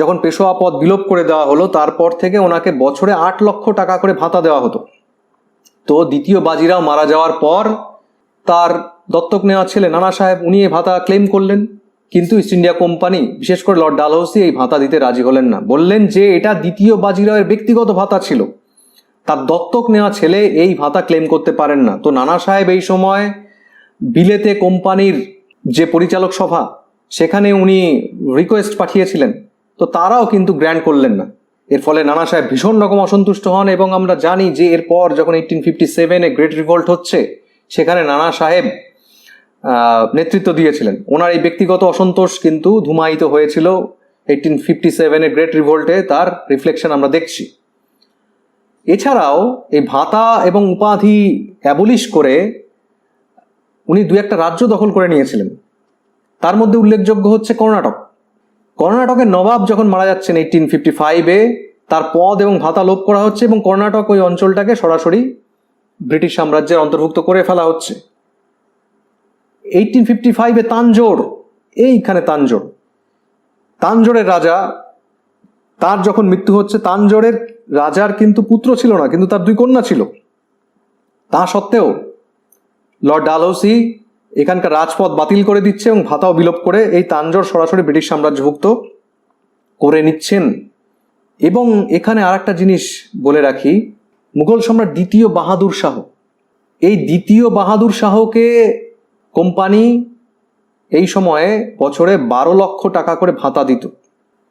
যখন পেশোয়া পদ বিলোপ করে দেওয়া হলো, তারপর থেকে ওনাকে বছরে 8 লক্ষ টাকা করে ভাতা দেওয়া হতো। তো দ্বিতীয় বাজিরাও মারা যাওয়ার পর তার দত্তক নেওয়া ছেলে নানা সাহেব উনি এই ভাতা ক্লেম করলেন, কিন্তু ইস্ট ইন্ডিয়া কোম্পানি, বিশেষ করে লর্ড ডালহৌসি, এই ভাতা দিতে রাজি হলেন না। বললেন যে এটা দ্বিতীয় বাজিরাওয়ের ব্যক্তিগত ভাতা ছিল, তার দত্তক নেওয়া ছেলে এই ভাতা ক্লেম করতে পারেন না। তো নানা সাহেব এই সময় বিলেতে কোম্পানির যে পরিচালক সভা, সেখানে উনি রিকোয়েস্ট পাঠিয়েছিলেন তো তারাও কিন্তু গ্র্যান্ট করলেন না। এর ফলে নানা সাহেব ভীষণ রকম অসন্তুষ্ট হন, এবং আমরা জানি যে এরপর যখন 1857-এ গ্রেট রিভল্ট হচ্ছে, সেখানে নানা সাহেব নেতৃত্ব দিয়েছিলেন। ওনার এই ব্যক্তিগত অসন্তোষ কিন্তু ধুমায়িত হয়েছিল 1857-এ গ্রেট রিভল্টে, তার রিফ্লেকশন আমরা দেখছি। এছাড়াও এই ভাতা এবং উপাধি অ্যাবলিশ করে উনি দু একটা রাজ্য দখল করে নিয়েছিলেন। তার মধ্যে উল্লেখযোগ্য হচ্ছে কর্ণাটক। কর্ণাটকের নবাব যখন মারা যাচ্ছেন 1855-এ, তার পদ এবং ভাতা লোপ করা হচ্ছে এবং কর্ণাটক ওই অঞ্চলটাকে সরাসরি ব্রিটিশ সাম্রাজ্যের অন্তর্ভুক্ত করে ফেলা হচ্ছে। 1855-এ তাঞ্জোর, এইখানে তাঞ্জোরের রাজা, তার যখন মৃত্যু হচ্ছে, তাঞ্জোরের রাজার কিন্তু পুত্র ছিল না, কিন্তু তার 2 কন্যা ছিল। তা সত্ত্বেও লর্ড ডালহৌসি এখানকার রাজপদ বাতিল করে দিচ্ছে এবং ভাতাও বিলোপ করে এই তাঞ্জোর সরাসরি ব্রিটিশ সাম্রাজ্যভুক্ত করে নিচ্ছেন। এবং এখানে আর একটা জিনিস বলে রাখি, মুঘল সম্রাট দ্বিতীয় বাহাদুর শাহ, এই দ্বিতীয় বাহাদুর শাহকে কোম্পানি এই সময়ে বছরে 12 লক্ষ টাকা করে ভাতা দিত।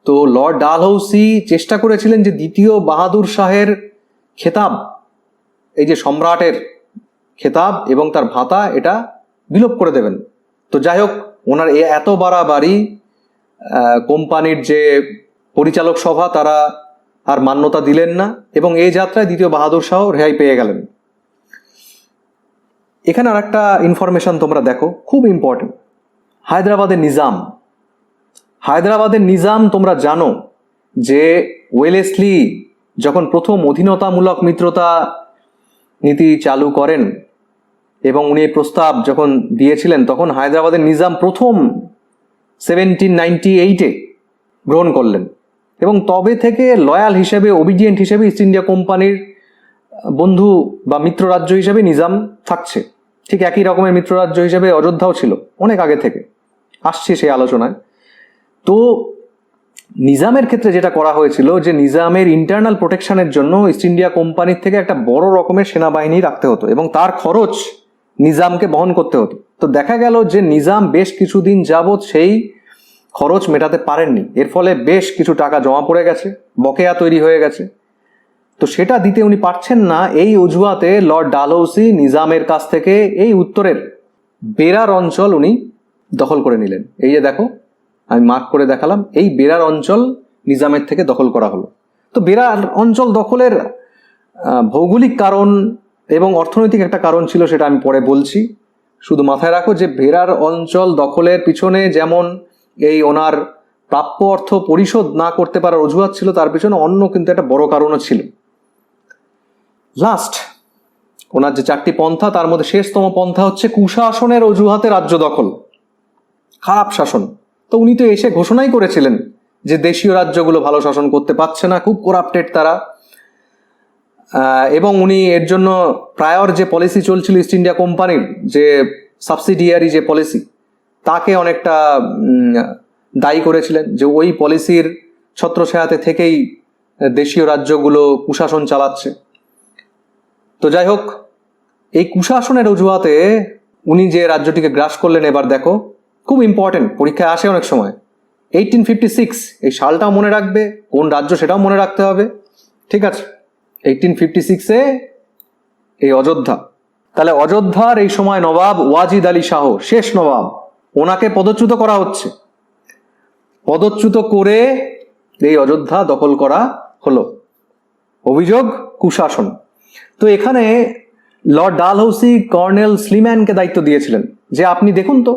তো লর্ড ডালহৌসি চেষ্টা করেছিলেন যে দ্বিতীয় বাহাদুর শাহের খেতাব, এই যে সম্রাটের খেতাব এবং তার ভাতা, এটা বিলোপ করে দেবেন। তো যাই হোক, ওনার এত বাড়াবাড়ি কোম্পানির যে পরিচালক সভা তারা আর মান্যতা দিলেন না, এবং এই যাত্রায় দ্বিতীয় বাহাদুর শাহ রেহাই পেয়ে গেলেন। এখানে আর একটা ইনফরমেশন তোমরা দেখো, খুব ইম্পর্টেন্ট। হায়দ্রাবাদের নিজাম তোমরা জানো যে ওয়েলেসলি যখন প্রথম অধীনতামূলক মিত্রতা নীতি চালু করেন এবং উনি প্রস্তাব যখন দিয়েছিলেন, তখন হায়দ্রাবাদের নিজাম প্রথম 1798-এ গ্রহণ করলেন, এবং তবে থেকে লয়াল হিসেবে, ওবিডিয়েন্ট হিসেবে ইস্ট ইন্ডিয়া কোম্পানির বন্ধু বা মিত্র রাজ্য হিসেবে নিজাম থাকছে। ঠিক একই রকমের মিত্র রাজ্য হিসেবে অযোধ্যাও ছিল অনেক আগে থেকে, আসছে সেই আলোচনায়। তো নিজামের ক্ষেত্রে যেটা করা হয়েছিল, যে নিজামের ইন্টারনাল প্রোটেকশনের জন্য ইস্ট ইন্ডিয়া কোম্পানির থেকে একটা বড় রকমের সেনাবাহিনী রাখতে হতো এবং তার খরচ নিজামকে বহন করতে হতো। তো দেখা গেল যে নিজাম বেশ কিছুদিন যাবৎ সেই খরচ মেটাতে পারেননি, এর ফলে বেশ কিছু টাকা জমা পড়ে গেছে, বকেয়া তৈরি হয়ে গেছে। তো সেটা দিতে উনি পারছেন না, এই অজুহাতে লর্ড ডালহৌসি নিজামের কাছ থেকে এই উত্তরের বেরার অঞ্চল উনি দখল করে নিলেন। এই যে দেখো, আমি মার্ক করে দেখালাম, এই বেরার অঞ্চল নিজামের থেকে দখল করা হলো। তো বেরার অঞ্চল দখলের ভৌগোলিক কারণ এবং অর্থনৈতিক একটা কারণ ছিল, সেটা আমি পরে বলছি। শুধু মাথায় রাখো যে বেরার অঞ্চল দখলের পিছনে যেমন এই ওনার প্রাপ্য অর্থ পরিশোধ না করতে পারার অজুহাত ছিল, তার পিছনে অন্য কিন্তু একটা বড় কারণও ছিল। লাস্ট ওনার যে 4টি পন্থা, তার মধ্যে শেষতম পন্থা হচ্ছে কুশাসনের অজুহাতে রাজ্য দখল, খারাপ শাসন। তো উনি তো এসে ঘোষণাই করেছিলেন যে দেশীয় রাজ্যগুলো ভালো শাসন করতে পারছে না, খুব করাপ্টেড তারা, এবং উনি এর জন্য প্রায়র যে পলিসি চলছিল ইস্ট ইন্ডিয়া কোম্পানির, যে সাবসিডিয়ারি যে পলিসি, তাকে অনেকটা দায়ী করেছিলেন, যে ওই পলিসির ছত্রছায়াতে থেকেই দেশীয় রাজ্যগুলো কুশাসন চালাচ্ছে। তো যাই হোক, এই কুশাসনের অজুহাতে উনি যে রাজ্যটিকে গ্রাস করলেন, এবার দেখো, খুব ইম্পর্টেন্ট, পরীক্ষায় আসে অনেক সময়। 1856, এই সালটাও মনে রাখবে, কোন রাজ্য সেটাও মনে রাখতে হবে, ঠিক আছে? 1856-এ এই অযোধ্যা। তাহলে অযোধ্যার এই সময় নবাব ওয়াজিদ আলী শাহ, শেষ নবাব, ওনাকে পদচ্যুত করা হচ্ছে। পদচ্যুত করে এই অযোধ্যা দখল করা হলো, অভিযোগ কুশাসন। তো এখানে লর্ড ডালহৌসি কর্নেল স্লিম্যানকে দায়িত্ব দিয়েছিলেন যে আপনি দেখুন তো,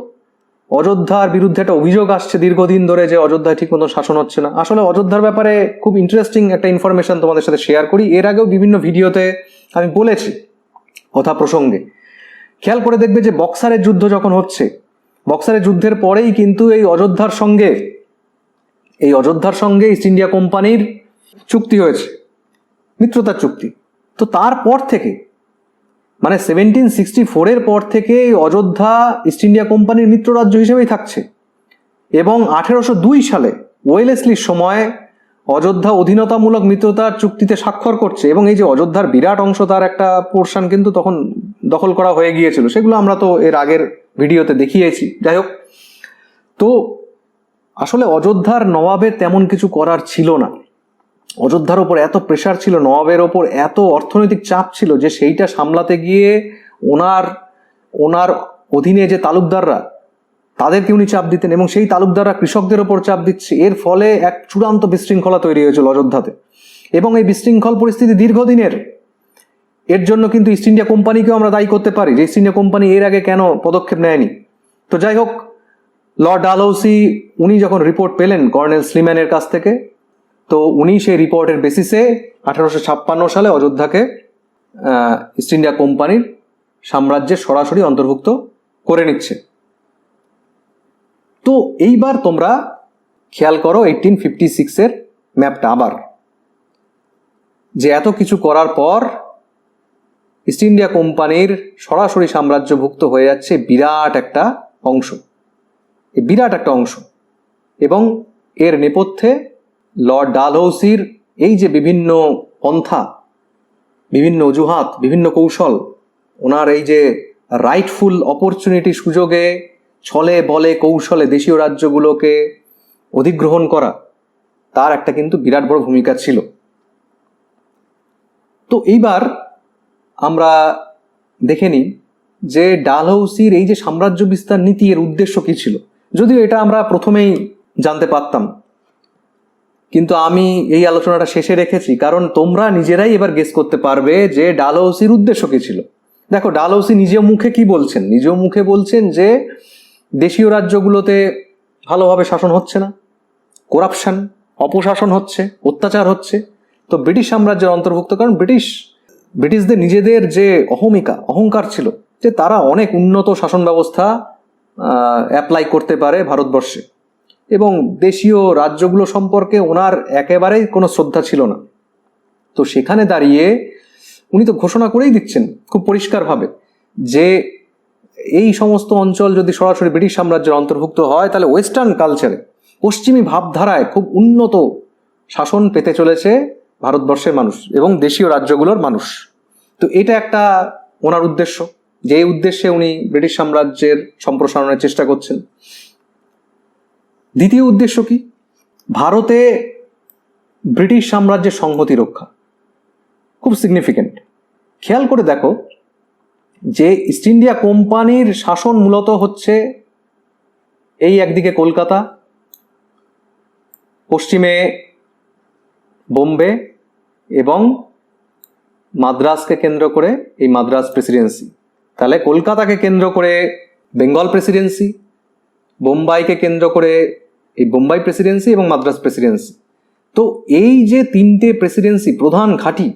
অযোধ্যার বিরুদ্ধে একটা অভিযোগ আসছে দীর্ঘদিন ধরে যে অযোধ্যায় ঠিক মতো শাসন হচ্ছে না। আসলে অযোধ্যার ব্যাপারে খুব ইন্টারেস্টিং একটা ইনফরমেশন তোমাদের সাথে শেয়ার করি, এর আগেও বিভিন্ন ভিডিওতে আমি বলেছি কথা প্রসঙ্গে। খেয়াল করে দেখবে যে বক্সারের যুদ্ধ যখন হচ্ছে, বক্সারের যুদ্ধের পরেই কিন্তু এই অযোধ্যার সঙ্গে ইস্ট ইন্ডিয়া কোম্পানির চুক্তি হয়েছে, মিত্রতার চুক্তি। তো তারপর থেকে, মানে 1764-এর পর থেকে অযোধ্যা ইস্ট ইন্ডিয়া কোম্পানির মিত্র রাজ্য হিসেবেই থাকছে, এবং 1802 সালে ওয়েলেসলির সময় অযোধ্যা অধীনতামূলক মিত্রতার চুক্তিতে স্বাক্ষর করছে, এবং এই যে অযোধ্যার বিরাট অংশ, তার একটা পোর্শন কিন্তু তখন দখল করা হয়ে গিয়েছিল, সেগুলো আমরা তো এর আগের ভিডিওতে দেখিয়েছি। যাই হোক, তো আসলে অযোধ্যার নবাবের তেমন কিছু করার ছিল না। অযোধ্যার ওপর এত প্রেশার ছিল, নবাবের ওপর এত অর্থনৈতিক চাপ ছিল যে সেইটা সামলাতে গিয়ে ওনার ওনার অধীনে যে তালুকদাররা, তাদেরকে উনি চাপ দিতেন, এবং সেই তালুকদাররা কৃষকদের ওপর চাপ দিচ্ছে। এর ফলে এক চূড়ান্ত বিশৃঙ্খলা তৈরি হয়েছিল অযোধ্যাতে, এবং এই বিশৃঙ্খল পরিস্থিতি দীর্ঘদিনের। এর জন্য কিন্তু ইস্ট ইন্ডিয়া কোম্পানিকেও আমরা দায়ী করতে পারি, যে ইস্ট ইন্ডিয়া কোম্পানি এর আগে কেন পদক্ষেপ নেয়নি। তো যাই হোক, লর্ড ডালহৌসি উনি যখন রিপোর্ট পেলেন কর্নেল স্লিম্যানের কাছ থেকে, তো উনি সেই রিপোর্টের বেসিসে 1856 সালে অযোধ্যাকে ইস্ট ইন্ডিয়া কোম্পানির সাম্রাজ্যের সরাসরি অন্তর্ভুক্ত করে নিচ্ছে। তো এইবার তোমরা খেয়াল করো 1856-এর ম্যাপটা আবার, যে এত কিছু করার পর ইস্ট ইন্ডিয়া কোম্পানির সরাসরি সাম্রাজ্যভুক্ত হয়ে যাচ্ছে বিরাট একটা অংশ, এই বিরাট একটা অংশ। এবং এর নেপথ্যে লর্ড ডালহৌসির এই যে বিভিন্ন পন্থা, বিভিন্ন অজুহাত, বিভিন্ন কৌশল, ওনার এই যে রাইটফুল অপরচুনিটি, সুযোগে ছলে বলে কৌশলে দেশীয় রাজ্যগুলোকে অধিগ্রহণ করা, তার একটা কিন্তু বিরাট বড় ভূমিকা ছিল। তো এইবার আমরা দেখে নিই যে ডালহৌসির এই যে সাম্রাজ্য বিস্তার নীতি, এর উদ্দেশ্য কী ছিল। যদিও এটা আমরা প্রথমেই জানতে পারতাম, কিন্তু আমি এই আলোচনাটা শেষে রেখেছি কারণ তোমরা নিজেরাই এবার গেস করতে পারবে যে ডালহৌসির উদ্দেশ্য কী ছিল। দেখো, ডালহৌসি নিজের মুখে কি বলছেন, নিজের মুখে বলছেন যে দেশীয় রাজ্যগুলোতে ভালোভাবে শাসন হচ্ছে না, করাপশন, অপশাসন হচ্ছে, অত্যাচার হচ্ছে। তো ব্রিটিশ সাম্রাজ্যের অন্তর্ভুক্ত, কারণ ব্রিটিশদের নিজেদের যে অহংকার ছিল যে তারা অনেক উন্নত শাসন ব্যবস্থা অ্যাপ্লাই করতে পারে ভারতবর্ষে, এবং দেশীয় রাজ্যগুলো সম্পর্কে ওনার একেবারেই কোনো শ্রদ্ধা ছিল না। তো সেখানে দাঁড়িয়ে উনি তো ঘোষণা করেই দিচ্ছেন খুব পরিষ্কারভাবে যে এই সমস্ত অঞ্চল যদি সরাসরি ব্রিটিশ সাম্রাজ্যের অন্তর্ভুক্ত হয়, তাহলে ওয়েস্টার্ন কালচারে, পশ্চিমী ভাবধারায় খুব উন্নত শাসন পেতে চলেছে ভারতবর্ষের মানুষ এবং দেশীয় রাজ্যগুলোর মানুষ। তো এটা একটা ওনার উদ্দেশ্য, যে উদ্দেশ্যে উনি ব্রিটিশ সাম্রাজ্যের সম্প্রসারণের চেষ্টা করছেন। দ্বিতীয় উদ্দেশ্য কি? ভারতে ব্রিটিশ সাম্রাজ্যের সংহতি রক্ষা, খুব সিগনিফিকেন্ট। খেয়াল করে দেখো যে ইস্ট ইন্ডিয়া কোম্পানির শাসন মূলত হচ্ছে এই একদিকে কলকাতা, পশ্চিমে বোম্বে এবং মাদ্রাসকে কেন্দ্র করে এই মাদ্রাস প্রেসিডেন্সি। তাহলে কলকাতাকে কেন্দ্র করে বেঙ্গল প্রেসিডেন্সি, বোম্বাইকে কেন্দ্র করে এই বোম্বাই প্রেসিডেন্সি এবং মাদ্রাস প্রেসিডেন্সি। তো এই যে তিনটে প্রেসিডেন্সি প্রধান ঘাঁটি,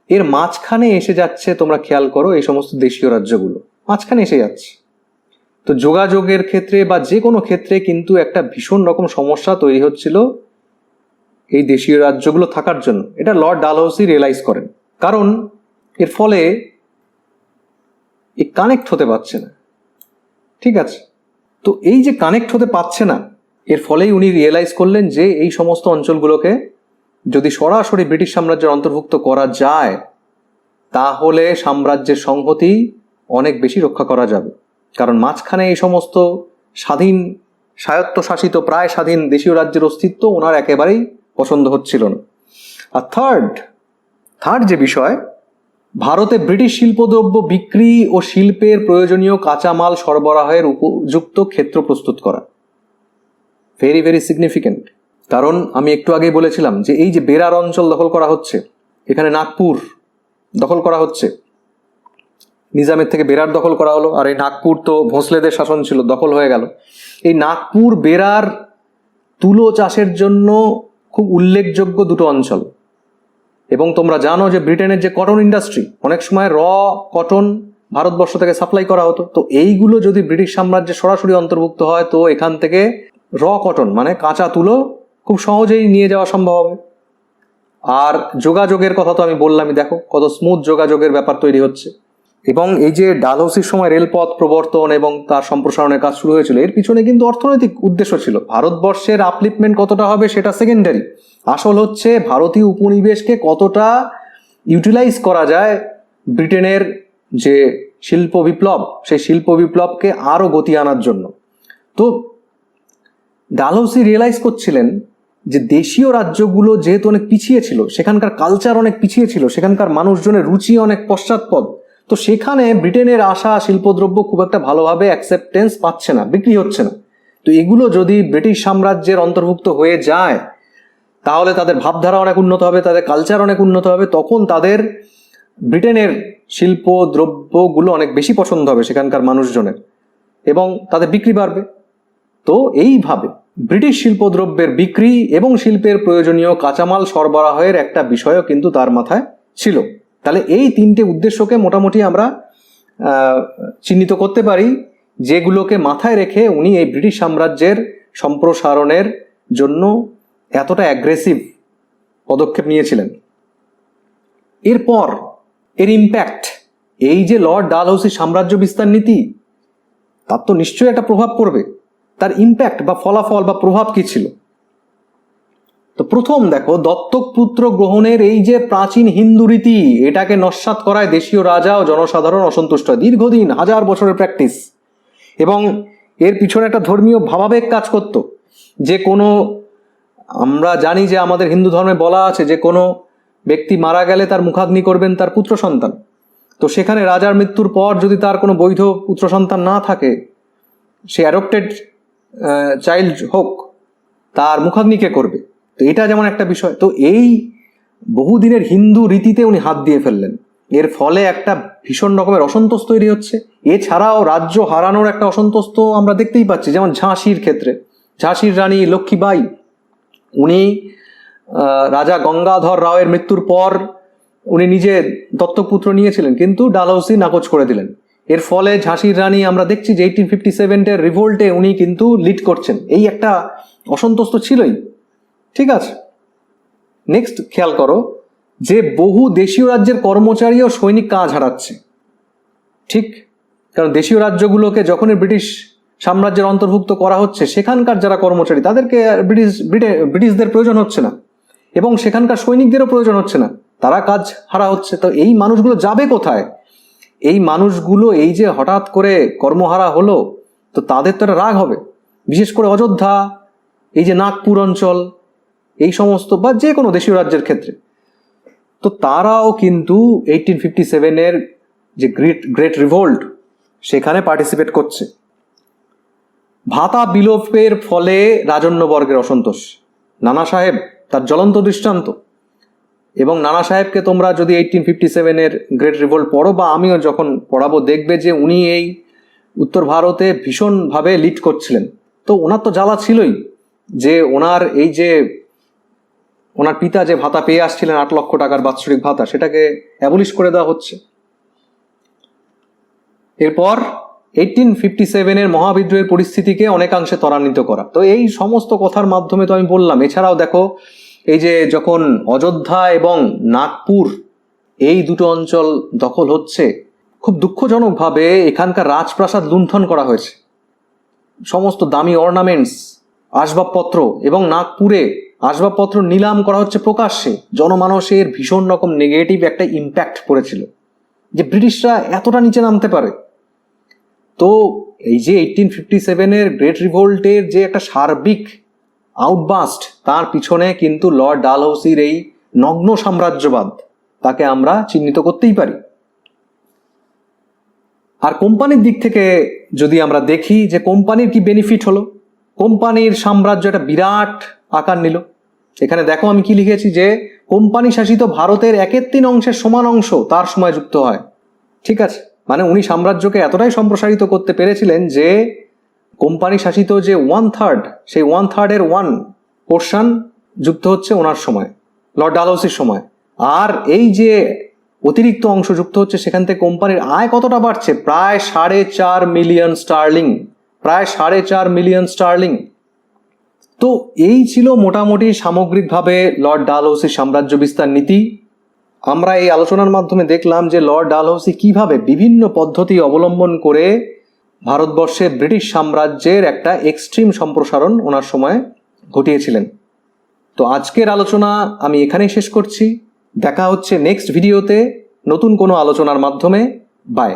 এর মাঝখানে এসে যাচ্ছে, তোমরা খেয়াল করো, এই সমস্ত দেশীয় রাজ্যগুলো মাঝখানে এসে যাচ্ছে। তো যোগাযোগের ক্ষেত্রে বা যে কোনো ক্ষেত্রে কিন্তু একটা ভীষণ রকম সমস্যা তৈরি হচ্ছিল এই দেশীয় রাজ্যগুলো থাকার জন্য। এটা লর্ড ডালহৌসি রিয়েলাইজ করেন, কারণ এর ফলে এই কানেক্ট হতে পারছে না। ঠিক আছে, তো এই যে কানেক্ট হতে পারছে না, এর ফলেই উনি রিয়েলাইজ করলেন যে এই সমস্ত অঞ্চলগুলোকে যদি সরাসরি ব্রিটিশ সাম্রাজ্যের অন্তর্ভুক্ত করা যায়, তাহলে সাম্রাজ্যের সংহতি অনেক বেশি রক্ষা করা যাবে। কারণ মাঝখানে এই সমস্ত স্বাধীন, স্বায়ত্তশাসিত, প্রায় স্বাধীন দেশীয় রাজ্যের অস্তিত্ব ওনার একেবারেই পছন্দ হচ্ছিল না। আর থার্ড যে বিষয়, ভারতে ব্রিটিশ শিল্পদ্রব্য বিক্রি ও শিল্পের প্রয়োজনীয় কাঁচামাল সরবরাহের উপযুক্ত ক্ষেত্র প্রস্তুত করা, ভেরি ভেরি সিগনিফিকেন্ট। কারণ আমি একটু আগেই বলেছিলাম যে এই যে বেরার অঞ্চল দখল করা হচ্ছে, এখানে নাগপুর দখল করা হচ্ছে, নিজামের থেকে বেরার দখল করা হলো, আর এই নাগপুর তো ভোঁসলেদের শাসন ছিল, দখল হয়ে গেল। এই নাগপুর বেরার তুলো চাষের জন্য খুব উল্লেখযোগ্য দুটো অঞ্চল। এবং তোমরা জানো যে ব্রিটেনের যে কটন ইন্ডাস্ট্রি, অনেক সময় কটন ভারতবর্ষ থেকে সাপ্লাই করা হতো। তো এইগুলো যদি ব্রিটিশ সাম্রাজ্যে সরাসরি অন্তর্ভুক্ত হয়, তো এখান থেকে কটন মানে কাঁচা তুলো খুব সহজেই নিয়ে যাওয়া সম্ভব হবে। আর যোগাযোগের কথা তো আমি বললামই, দেখো কত স্মুথ যোগাযোগের ব্যাপার তৈরি হচ্ছে। এবং এই যে ডালহৌসির সময় রেলপথ প্রবর্তন এবং তার সম্প্রসারণের কাজ শুরু হয়েছিল, এর পিছনে কিন্তু অর্থনৈতিক উদ্দেশ্য ছিল। ভারতবর্ষের আপলিফমেন্ট কতটা হবে সেটা সেকেন্ডারি, আসল হচ্ছে ভারতীয় উপনিবেশকে কতটা ইউটিলাইজ করা যায় ব্রিটেনের যে শিল্প বিপ্লব, সেই শিল্প বিপ্লবকে আরও গতি আনার জন্য। তো ডালহৌসি রিয়েলাইজ করছিলেন যে দেশীয় রাজ্যগুলো যেহেতু অনেক পিছিয়ে ছিল, সেখানকার কালচার অনেক পিছিয়ে ছিল, সেখানকার মানুষজনের রুচি অনেক পশ্চাৎপদ, তো সেখানে ব্রিটেনের আসা শিল্পদ্রব্য খুব একটা ভালোভাবে অ্যাকসেপ্টেন্স পাচ্ছে না, বিক্রি হচ্ছে না। তো এগুলো যদি ব্রিটিশ সাম্রাজ্যের অন্তর্ভুক্ত হয়ে যায় তাহলে তাদের ভাবধারা অনেক উন্নত হবে, তাদের কালচার অনেক উন্নত হবে, তখন তাদের ব্রিটেনের শিল্প দ্রব্যগুলো অনেক বেশি পছন্দ হবে সেখানকার মানুষজনের, এবং তাদের বিক্রি বাড়বে। তো এইভাবে ব্রিটিশ শিল্পদ্রব্যের বিক্রি এবং শিল্পের প্রয়োজনীয় কাঁচামাল সরবরাহের একটা বিষয়ও কিন্তু তার মাথায় ছিল। তাহলে এই তিনটে উদ্দেশ্যকে মোটামুটি আমরা চিহ্নিত করতে পারি, যেগুলোকে মাথায় রেখে উনি এই ব্রিটিশ সাম্রাজ্যের সম্প্রসারণের জন্য এতটা অ্যাগ্রেসিভ পদক্ষেপ নিয়েছিলেন। এরপর এর ইম্প্যাক্ট, এই যে লর্ড ডালহৌসির সাম্রাজ্য বিস্তার নীতি, তার তো নিশ্চয়ই একটা প্রভাব পড়বে। তার ইম্প্যাক্ট বা ফলাফল বা প্রভাব কি ছিল? তো প্রথম দেখো, দত্তক পুত্র গ্রহণের এই যে প্রাচীন হিন্দু রীতি, এটাকে নস্যাৎ করায় দেশীয় রাজা ও জনসাধারণ অসন্তুষ্ট হয়। দীর্ঘদিন, হাজার বছরের প্র্যাকটিস, এবং এর পিছনে একটা ধর্মীয় ভাবাবেগ কাজ করত। যে কোনো, আমরা জানি যে আমাদের হিন্দু ধর্মে বলা আছে যে কোনো ব্যক্তি মারা গেলে তার মুখাগ্নি করবেন তার পুত্র সন্তান। তো সেখানে রাজার মৃত্যুর পর যদি তার কোনো বৈধ পুত্র সন্তান না থাকে, সে অ্যাডপ্টেড চাইল্ড হোক, তার মুখাগ্নি কে করবে? তো এটা যেমন একটা বিষয়। তো এই বহুদিনের হিন্দু রীতিতে উনি হাত দিয়ে ফেললেন। এর ফলে একটা ভীষণ রকমের অসন্তোষ তৈরি হচ্ছে। এছাড়াও রাজ্য হারানোর একটা অসন্তোষ তো আমরা দেখতেই পাচ্ছি, যেমন ঝাঁসির ক্ষেত্রে। ঝাঁসির রানী লক্ষ্মীবাই, উনি রাজা গঙ্গাধর রাওয়ের মৃত্যুর পর উনি নিজে দত্তকপুত্র নিয়েছিলেন, কিন্তু ডালহৌসি নাকচ করে দিলেন। এর ফলে ঝাঁসির রানী আমরা দেখছি যে 1857 রিভোল্টে উনি কিন্তু লিড করছেন। এই একটা অসন্তোষ তো ছিলই, ঠিক আছে। নেক্সট খেয়াল করো যে বহু দেশীয় রাজ্যের কর্মচারী ও সৈনিক কাজ হারাচ্ছে, ঠিক। কারণ দেশীয় রাজ্যগুলোকে যখনই ব্রিটিশ সাম্রাজ্যের অন্তর্ভুক্ত করা হচ্ছে, সেখানকার যারা কর্মচারী তাদেরকে ব্রিটিশদের প্রয়োজন হচ্ছে না, এবং সেখানকার সৈনিকদেরও প্রয়োজন হচ্ছে না, তারা কাজ হারা হচ্ছে। তো এই মানুষগুলো যাবে কোথায়? এই মানুষগুলো এই যে হঠাৎ করে কর্মহারা হলো, তো তাদের তো একটা রাগ হবে। বিশেষ করে অযোধ্যা, এই যে নাগপুর অঞ্চল, এই সমস্ত, বা যে কোনো দেশীয় রাজ্যের ক্ষেত্রে, তো তারাও কিন্তু 1857 যে গ্রেট রিভোল্ট, সেখানে পার্টিসিপেট করছে। ভাতা বিলোপের ফলে রাজন্যবর্গের অসন্তোষ, নানা সাহেব তার জ্বলন্ত দৃষ্টান্ত। এবং নানা সাহেবকে তোমরা যদি 1857 গ্রেট রিভোল্ট পড়ো, বা আমিও যখন পড়াবো, দেখবে যে উনি এই উত্তর ভারতে ভীষণভাবে লিড করছিলেন। তো ওনার তো জ্বালা ছিলই যে ওনার এই যে ওনার পিতা যে ভাতা পেয়ে আসছিলেন 8 লক্ষ টাকার বাৎসরিক ভাতা, সেটাকে অ্যাবলিশ করে দেওয়া হচ্ছে। এরপর 1857 মহাবিদ্রোহের পরিস্থিতিকে অনেকাংশে ত্বরান্বিত করা। তো এই সমস্ত কথার মাধ্যমে তো আমি বললাম। এছাড়াও দেখো, এই যে যখন অযোধ্যা এবং নাগপুর এই দুটো অঞ্চল দখল হচ্ছে, খুব দুঃখজনকভাবে এখানকার রাজপ্রাসাদ লুণ্ঠন করা হয়েছে, সমস্ত দামি অর্নামেন্টস, আসবাবপত্র, এবং নাগপুরে আসবাবপত্র নিলাম করা হচ্ছে প্রকাশ্যে। জনমানসের ভীষণ রকম নেগেটিভ একটা ইম্প্যাক্ট পড়েছিল যে ব্রিটিশরা এতটা নিচে নামতে পারে। তো এই যে 1857 গ্রেট রিভোল্টের যে একটা সার্বিক আউটবাস্ট, তার পিছনে কিন্তু লর্ড ডালহৌসির এই নগ্ন সাম্রাজ্যবাদ, তাকে আমরা চিহ্নিত করতেই পারি। আর কোম্পানির দিক থেকে যদি আমরা দেখি যে কোম্পানির কি বেনিফিট হলো, কোম্পানির সাম্রাজ্য একটা বিরাট আকার নিল। এখানে দেখো আমি কি লিখেছি, যে কোম্পানি শাসিত ভারতের 1/3 সমান অংশ তার সময় যুক্ত হয়, ঠিক আছে। মানে উনি সাম্রাজ্যকে এতটাই সম্প্রসারিত করতে পেরেছিলেন যে কোম্পানি শাসিত যে 1/3, সেই 1/3 1 পোর্শন যুক্ত হচ্ছে ওনার সময়, লর্ড ডালহৌসির সময়। আর এই যে অতিরিক্ত অংশ যুক্ত হচ্ছে, সেখান থেকে কোম্পানির আয় কতটা বাড়ছে? প্রায় 4.5 মিলিয়ন স্টার্লিং, প্রায় 4.5 মিলিয়ন স্টার্লিং। তো এই ছিল মোটামুটি সামগ্রিকভাবে লর্ড ডালহৌসির সাম্রাজ্য বিস্তার নীতি। আমরা এই আলোচনার মাধ্যমে দেখলাম যে লর্ড ডালহৌসি কিভাবে বিভিন্ন পদ্ধতি অবলম্বন করে ভারতবর্ষে ব্রিটিশ সাম্রাজ্যের একটা এক্সট্রিম সম্প্রসারণ ওনার সময় ঘটিয়েছিলেন। তো আজকের আলোচনা আমি এখানেই শেষ করছি। দেখা হচ্ছে নেক্সট ভিডিওতে নতুন কোনো আলোচনার মাধ্যমে। বাই।